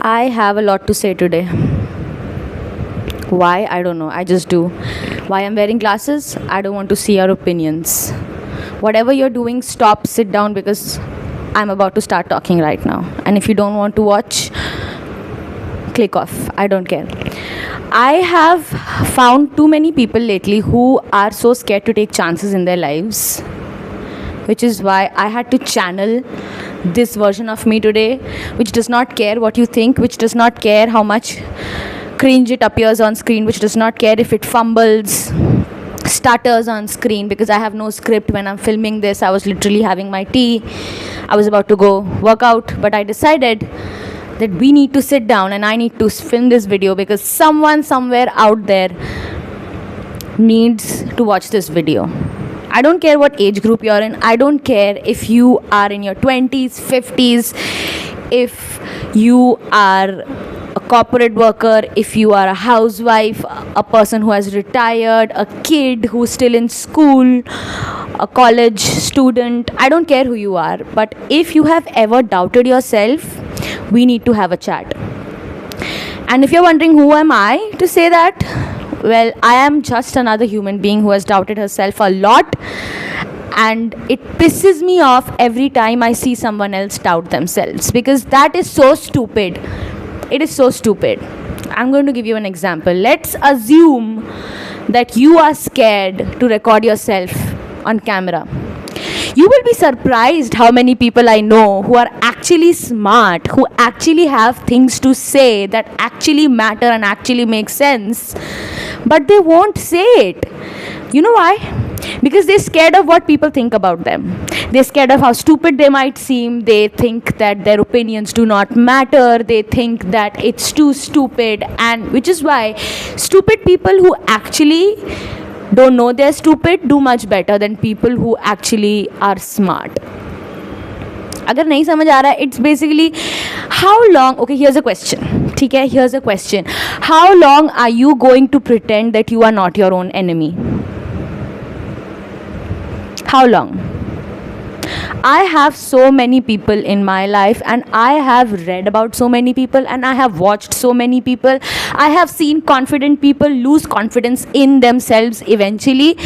I have a lot to say today. Why? I don't know. I just do. Why I'm wearing glasses? I don't want to see your opinions. Whatever you're doing, stop, sit down because I'm about to start talking right now. And if you don't want to watch, click off. I don't care. I have found too many people lately who are so scared to take chances in their lives, which is why I had to channel this version of me today, which does not care what you think, which does not care how much cringe it appears on screen, which does not care if it fumbles, stutters on screen, because I have no script when I'm filming this. I was literally having my tea. I was about to go work out, but I decided that we need to sit down and I need to film this video because someone somewhere out there needs to watch this video. I don't care what age group you're in. I don't care if you are in your 20s, 50s, if you are a corporate worker, if you are a housewife, a person who has retired, a kid who's still in school, a college student. I don't care who you are. But if you have ever doubted yourself, we need to have a chat. And if you're wondering who am I to say that, well, I am just another human being who has doubted herself a lot, and it pisses me off every time I see someone else doubt themselves because that is so stupid. It is so stupid. I'm going to give you an example. Let's assume that you are scared to record yourself on camera. You will be surprised how many people I know who are actually smart, who actually have things to say that actually matter and actually make sense, but they won't say it. You know why? Because they're scared of what people think about them. They're scared of how stupid they might seem. They think that their opinions do not matter. They think that it's too stupid, and which is why stupid people who actually don't know they're stupid do much better than people who actually are smart. अगर नहीं समझ आ रहा है, it's basically how long. Okay, here's a question. ठीक है, here's a question. How long are you going to pretend that you are not your own enemy? How long? I have so many people in my life, and I have read about so many people, and I have watched so many people. I have seen confident people lose confidence in themselves eventually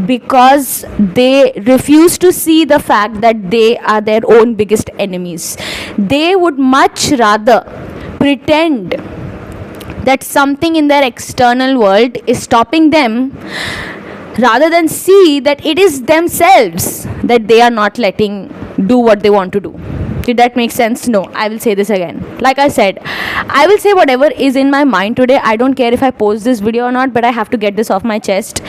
because they refuse to see the fact that they are their own biggest enemies. They would much rather pretend that something in their external world is stopping them rather than see that it is themselves that they are not letting do what they want to do. Did that make sense? No. I will say this again. Like I said, I will say whatever is in my mind today. I don't care if I post this video or not, but I have to get this off my chest.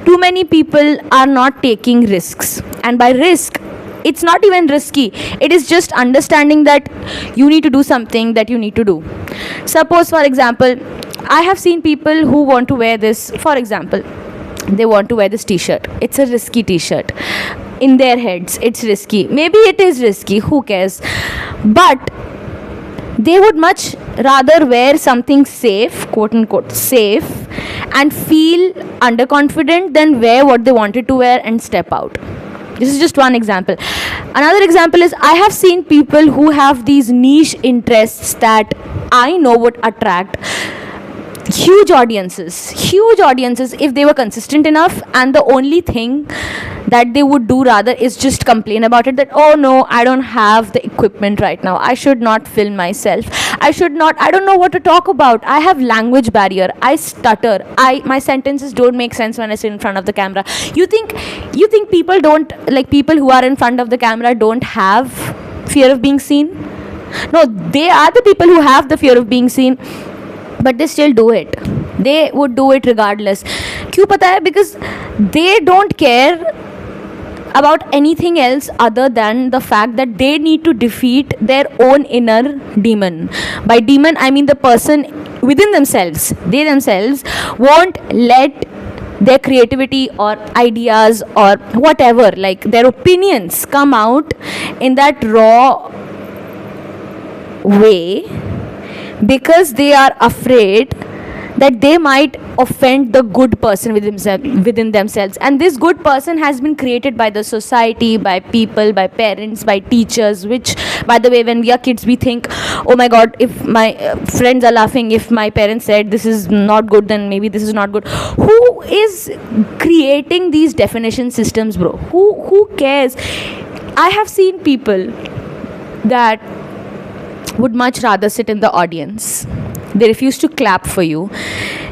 Too many people are not taking risks. And by risk, it's not even risky. It is just understanding that you need to do something that you need to do. Suppose, for example, I have seen people who want to wear this. For example, they want to wear this t-shirt. It's a risky t-shirt. In their heads, it's risky. Maybe it is risky. Who cares? But they would much rather wear something safe, quote unquote safe, and feel underconfident than wear what they wanted to wear and step out. This is just one example. Another example is I have seen people who have these niche interests that I know would attract huge audiences if they were consistent enough, and the only thing that they would do rather is just complain about it, that oh no, I don't have the equipment right now, I should not film myself, I don't know what to talk about, I have language barrier, I stutter, my sentences don't make sense when I sit in front of the camera. You think people don't, like, people who are in front of the camera don't have fear of being seen? No, they are the people who have the fear of being seen, but they still do it. They would do it regardless. क्यों पता है? Because they don't care about anything else other than the fact that they need to defeat their own inner demon. By demon, I mean the person within themselves. They themselves won't let their creativity or ideas or whatever, like their opinions, come out in that raw way because they are afraid that they might offend the good person within themselves, and this good person has been created by the society, by people, by parents, by teachers, which, by the way, when we are kids we think, oh my god, if my friends are laughing, if my parents said this is not good, then maybe this is not good. Who is creating these definition systems, bro? Who cares? I have seen people that would much rather sit in the audience. They refuse to clap for you,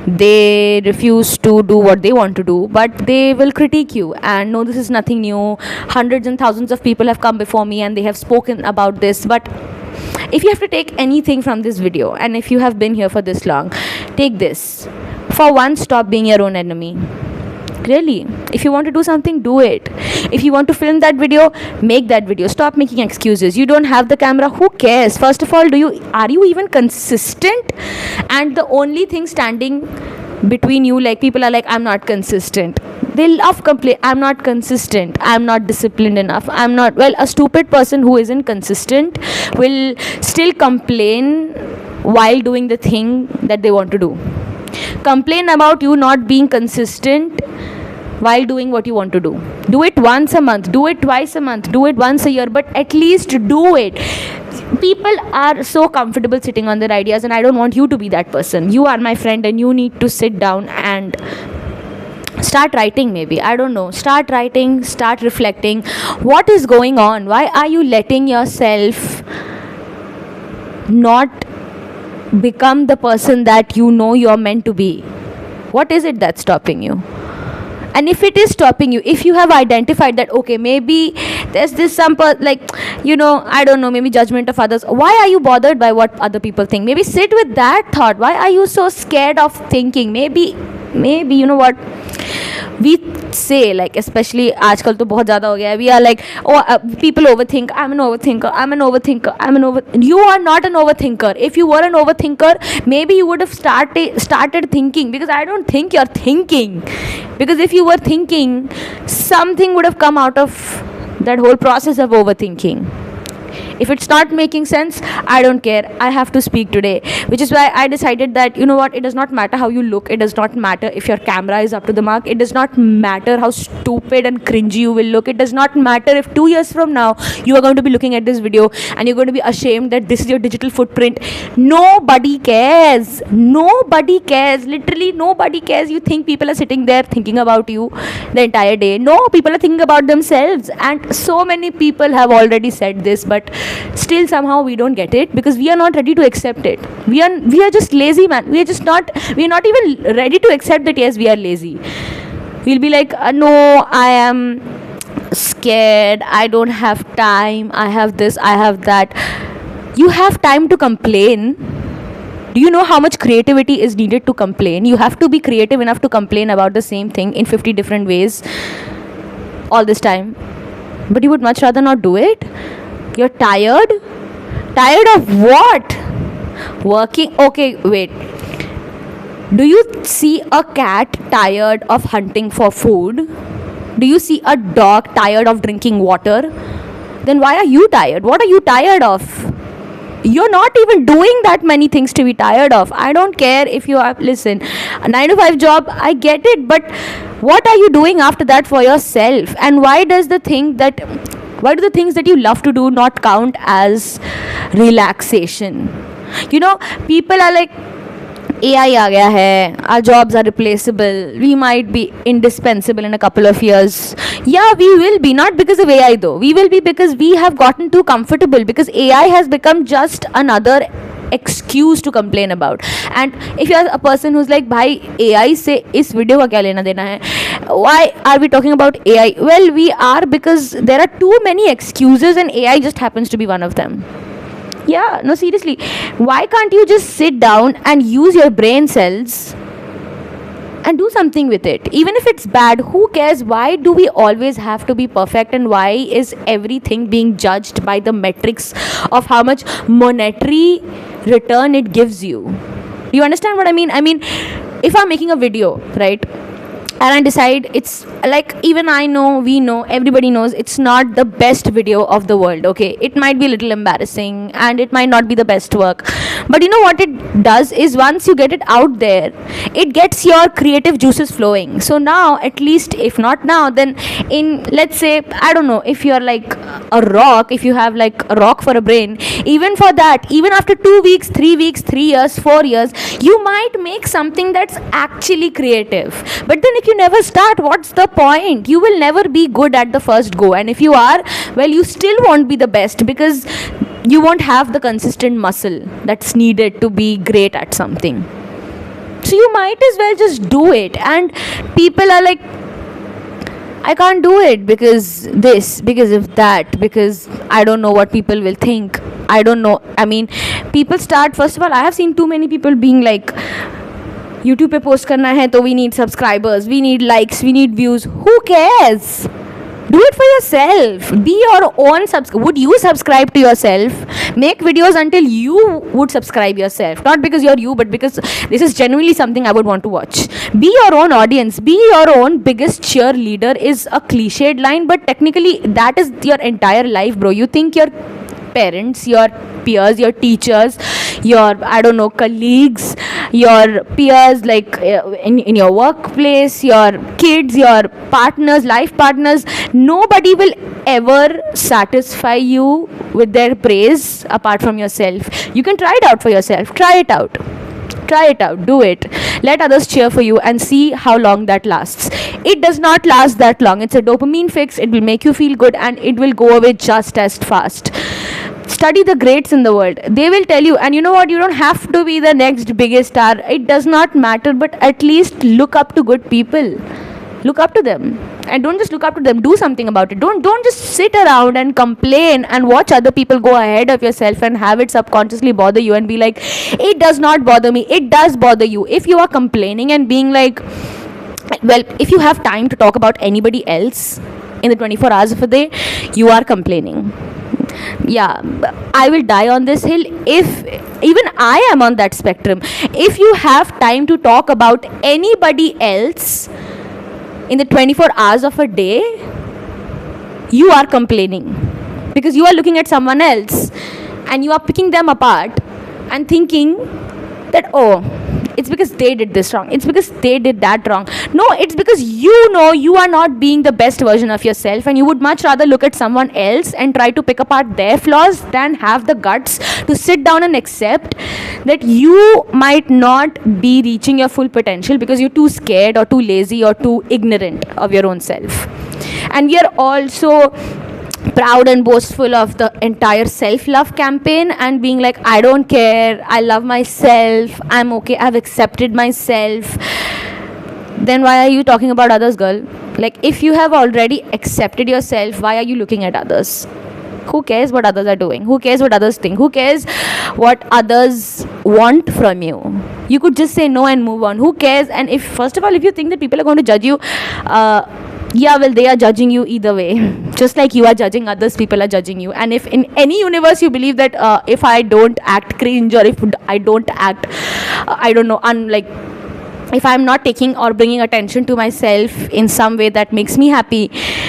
they refuse to do what they want to do, but they will critique you. And no, this is nothing new, hundreds and thousands of people have come before me and they have spoken about this. But if you have to take anything from this video, and if you have been here for this long, take this: for once, stop being your own enemy. Really, if you want to do something, do it. If you want to film that video, make that video. Stop making excuses. You don't have the camera, who cares? First of all, are you even consistent? And the only thing standing between you, like, people are like, I'm not consistent. They love complain, I'm not consistent, I'm not disciplined enough, I'm not. Well, a stupid person who isn't consistent will still complain while doing the thing that they want to do. Complain about you not being consistent while doing what you want to do. Do it once a month, do it twice a month, do it once a year, but at least do it. People are so comfortable sitting on their ideas, and I don't want you to be that person. You are my friend, and you need to sit down and start writing. Maybe, I don't know, start writing, start reflecting. What is going on? Why are you letting yourself not become the person that you know you're meant to be? What is it that's stopping you? And if it is stopping you, if you have identified that, okay, maybe there's this I don't know, maybe judgment of others. Why are you bothered by what other people think? Maybe sit with that thought. Why are you so scared of thinking? Maybe you know what we say, like, especially आजकल तो बहुत ज़्यादा हो गया है, we are like, people overthink, I'm an overthinker. You are not an overthinker. If you were an overthinker, maybe you would have started thinking, because I don't think you're thinking, because if you were thinking, something would have come out of that whole process of overthinking. If it's not making sense, I don't care. I have to speak today, which is why I decided that, you know what, it does not matter how you look. It does not matter if your camera is up to the mark. It does not matter how stupid and cringy you will look. It does not matter if 2 years from now you are going to be looking at this video and you're going to be ashamed that this is your digital footprint. Nobody cares. Nobody cares. Literally nobody cares. You think people are sitting there thinking about you the entire day? No, people are thinking about themselves. And so many people have already said this, but still somehow we don't get it, because we are not ready to accept it. We are just lazy, man. We are not even ready to accept that yes, we are lazy. We'll be like, no, I am scared, I don't have time, I have this, I have that. You have time to complain. Do you know how much creativity is needed to complain? You have to be creative enough to complain about the same thing in 50 different ways all this time, but you would much rather not do it. You're tired? Tired of what? Working? Okay, wait. Do you see a cat tired of hunting for food? Do you see a dog tired of drinking water? Then why are you tired? What are you tired of? You're not even doing that many things to be tired of. I don't care if you have, listen, a 9 to 5 job, I get it, but what are you doing after that for yourself? And why do the things that you love to do not count as relaxation? You know, people are like, AI आ गया है, our jobs are replaceable, we might be indispensable in a couple of years. Yeah, we will be, not because of AI though. We will be because we have gotten too comfortable, because AI has become just another excuse to complain about. And if you are a person who's like, bhai, AI से इस video का क्या लेना देना है? Why are we talking about AI? Well, we are, because there are too many excuses and AI just happens to be one of them. Yeah, no, seriously. Why can't you just sit down and use your brain cells and do something with it? Even if it's bad, who cares? Why do we always have to be perfect? And why is everything being judged by the metrics of how much monetary return it gives you? Do you understand what I mean? I mean, if I'm making a video, right, and I decide it's like, even I know, we know, everybody knows it's not the best video of the world. Okay, it might be a little embarrassing and it might not be the best work, but you know what it does is, once you get it out there, it gets your creative juices flowing. So now, at least, if not now, then in, let's say, I don't know, if you're like a rock, if you have like a rock for a brain, even for that, even after 2 weeks, 3 weeks, 3 years, 4 years, you might make something that's actually creative. But then if you never start, what's the point? You will never be good at the first go, and if you are, well, you still won't be the best, because you won't have the consistent muscle that's needed to be great at something. So you might as well just do it. And people are like, I can't do it because this, because of that, because I don't know what people will think. I don't know. I mean, people start, first of all, I have seen too many people being like, YouTube पे post करना है तो we need subscribers, we need likes, we need views. Who cares? Do it for yourself. Be your own would you subscribe to yourself? Make videos until you would subscribe yourself. Not because you're you, but because this is genuinely something I would want to watch. Be your own audience. Be your own biggest cheerleader is a cliched line, but technically that is your entire life, bro. You think your parents, your peers, your teachers, your, I don't know, colleagues, your peers, like in your workplace, your kids, your partners, life partners, nobody will ever satisfy you with their praise apart from yourself. You can try it out for yourself. Try it out, do it. Let others cheer for you and see how long that lasts. It does not last that long. It's a dopamine fix. It will make you feel good and it will go away just as fast. Study the greats in the world. They will tell you, and you know what, you don't have to be the next biggest star. It does not matter, but at least look up to good people. Look up to them, and don't just look up to them, do something about it. Don't just sit around and complain and watch other people go ahead of yourself and have it subconsciously bother you and be like, it does not bother me. It does bother you. If you are complaining and being like, well, if you have time to talk about anybody else in the 24 hours of a day, you are complaining. Yeah, I will die on this hill if even I am on that spectrum. If you have time to talk about anybody else in the 24 hours of a day, you are complaining, because you are looking at someone else and you are picking them apart and thinking that, oh, it's because they did this wrong, it's because they did that wrong. No, it's because you know you are not being the best version of yourself, and you would much rather look at someone else and try to pick apart their flaws than have the guts to sit down and accept that you might not be reaching your full potential because you're too scared or too lazy or too ignorant of your own self. And we are also proud and boastful of the entire self-love campaign and being like, I don't care, I love myself, I'm okay, I've accepted myself. Then why are you talking about others, girl? Like, if you have already accepted yourself, why are you looking at others? Who cares what others are doing? Who cares what others think? Who cares what others want from you? You could just say no and move on. Who cares? And if, first of all, if you think that people are going to judge you, yeah, well, they are judging you either way. Just like you are judging others, people are judging you. And if in any universe you believe that if I don't act cringe, or if I don't act, I don't know, if I'm not taking or bringing attention to myself in some way that makes me happy,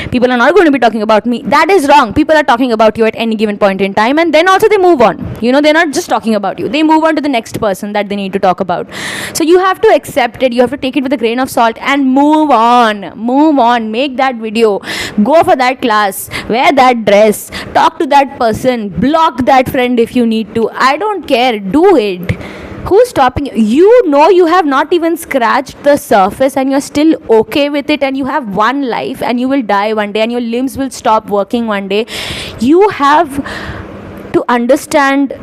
people are not going to be talking about me. That is wrong. People are talking about you at any given point in time, and then also they move on. You know, they're not just talking about you. They move on to the next person that they need to talk about. So you have to accept it. You have to take it with a grain of salt and move on. Move on. Make that video. Go for that class. Wear that dress. Talk to that person. Block that friend if you need to. I don't care. Do it. Who's stopping you? You know you have not even scratched the surface and you're still okay with it, and you have one life and you will die one day and your limbs will stop working one day. You have to understand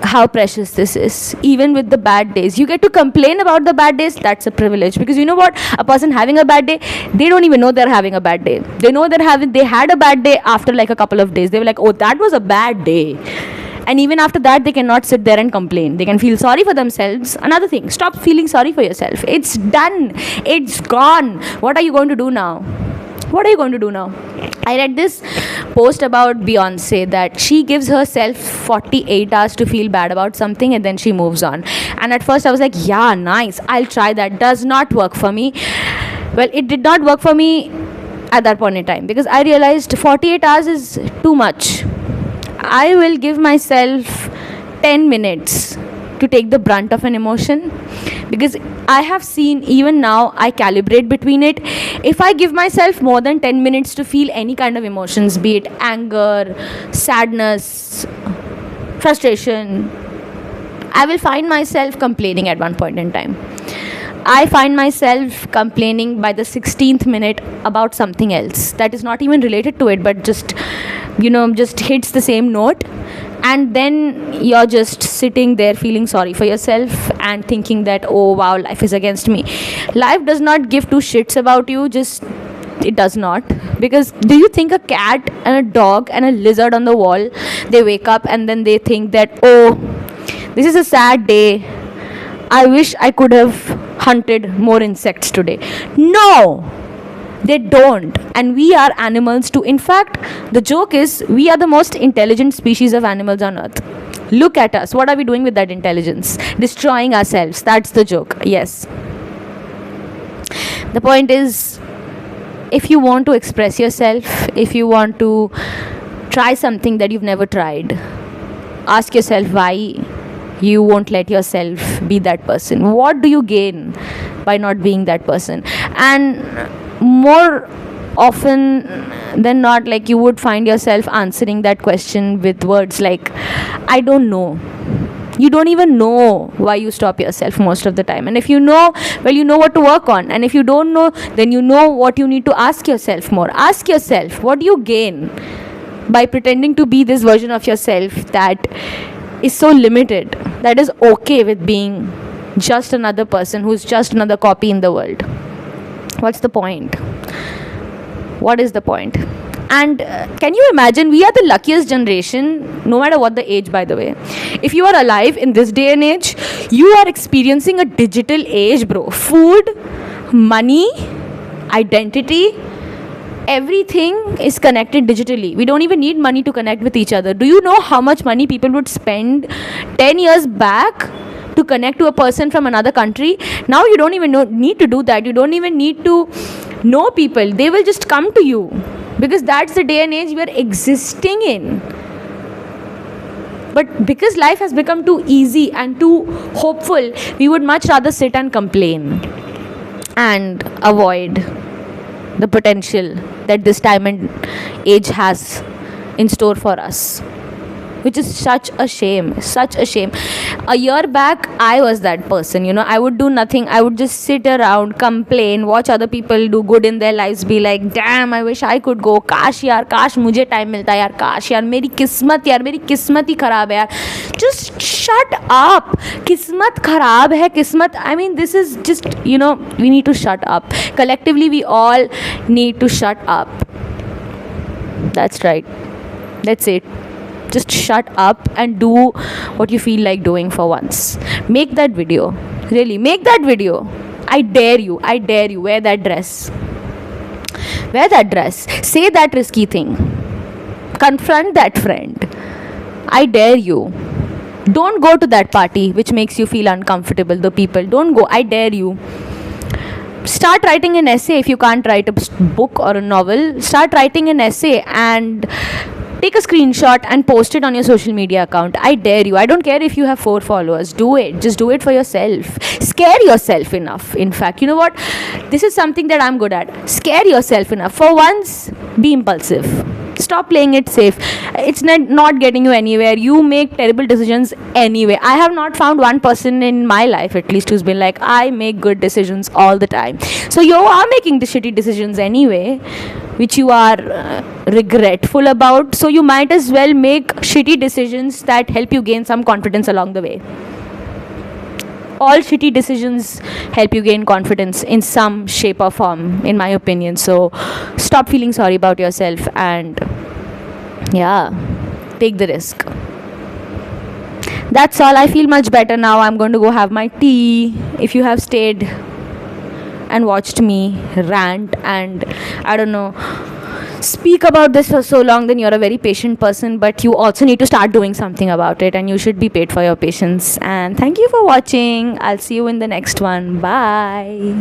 how precious this is. Even with the bad days, you get to complain about the bad days. That's a privilege, because you know what, a person having a bad day, they don't even know they're having a bad day. They know they had a bad day after like a couple of days. They were like, oh, that was a bad day. And even after that, they cannot sit there and complain. They can feel sorry for themselves. Another thing, stop feeling sorry for yourself. It's done. It's gone. What are you going to do now? What are you going to do now? I read this post about Beyonce that she gives herself 48 hours to feel bad about something and then she moves on. And at first I was like, yeah, nice. I'll try that. Does not work for me. Well, it did not work for me at that point in time, because I realized 48 hours is too much. I will give myself 10 minutes to take the brunt of an emotion, because I have seen, even now I calibrate between it. If I give myself more than 10 minutes to feel any kind of emotions, be it anger, sadness, frustration, I will find myself complaining at one point in time. I find myself complaining by the 16th minute about something else that is not even related to it, but just hits the same note. And then you're just sitting there feeling sorry for yourself and thinking that, oh wow, life is against me. Life does not give two shits about you, just it does not. Because do you think a cat and a dog and a lizard on the wall, they wake up and then they think that, oh, this is a sad day, I wish I could have hunted more insects today? No, they don't. And we are animals too. In fact, the joke is, we are the most intelligent species of animals on earth. Look at us. What are we doing with that intelligence? Destroying ourselves. That's the joke. Yes. The point is, if you want to express yourself, if you want to try something that you've never tried, ask yourself why you won't let yourself be that person. What do you gain by not being that person? And more often than not, like, you would find yourself answering that question with words like, I don't know. You don't even know why you stop yourself most of the time. And if you know, well, you know what to work on. And if you don't know, then you know what you need to ask yourself more. Ask yourself, what do you gain by pretending to be this version of yourself that is so limited, that is okay with being just another person who's just another copy in the world? What's the point? What is the point? And can you imagine, we are the luckiest generation, no matter what the age, by the way. If you are alive in this day and age, you are experiencing a digital age, bro. Food, money, identity, everything is connected digitally. We don't even need money to connect with each other. Do you know how much money people would spend 10 years back to connect to a person from another country? Now you don't even need to do that. You don't even need to know people. They will just come to you, because that's the day and age we are existing in. But because life has become too easy and too hopeful, we would much rather sit and complain and avoid the potential that this time and age has in store for us, which is such a shame. A year back, I was that person. I would do nothing. I would just sit around, complain, watch other people do good in their lives, be like, damn, I wish I could go. Kash yaar, kash mujhe time milta yaar. Kash yaar, meri kismat hi kharab hai yaar. Just shut up. Kismat kharab hai. I mean, this is just, we need to shut up. Collectively, we all need to shut up. That's right. That's it. Just shut up and do what you feel like doing for once. Make that video. Really, make that video. I dare you. Wear that dress. Say that risky thing. Confront that friend. I dare you. Don't go to that party which makes you feel uncomfortable. The people. Don't go. I dare you. Start writing an essay. If you can't write a book or a novel, start writing an essay and take a screenshot and post it on your social media account. I dare you. I don't care if you have 4 followers. Do it. Just do it for yourself. Scare yourself enough. In fact, you know what? This is something that I'm good at. Scare yourself enough. For once, be impulsive. Stop playing it safe. It's not getting you anywhere. You make terrible decisions anyway. I have not found one person in my life, at least, who's been like, I make good decisions all the time. So you are making the shitty decisions anyway, which you are regretful about. So you might as well make shitty decisions that help you gain some confidence along the way. All shitty decisions help you gain confidence in some shape or form, in my opinion. So stop feeling sorry about yourself and take the risk. That's all. I feel much better now. I'm going to go have my tea. If you have stayed and watched me rant and speak about this for so long, then you're a very patient person, but you also need to start doing something about it, and you should be paid for your patience. And thank you for watching. I'll see you in the next one. Bye.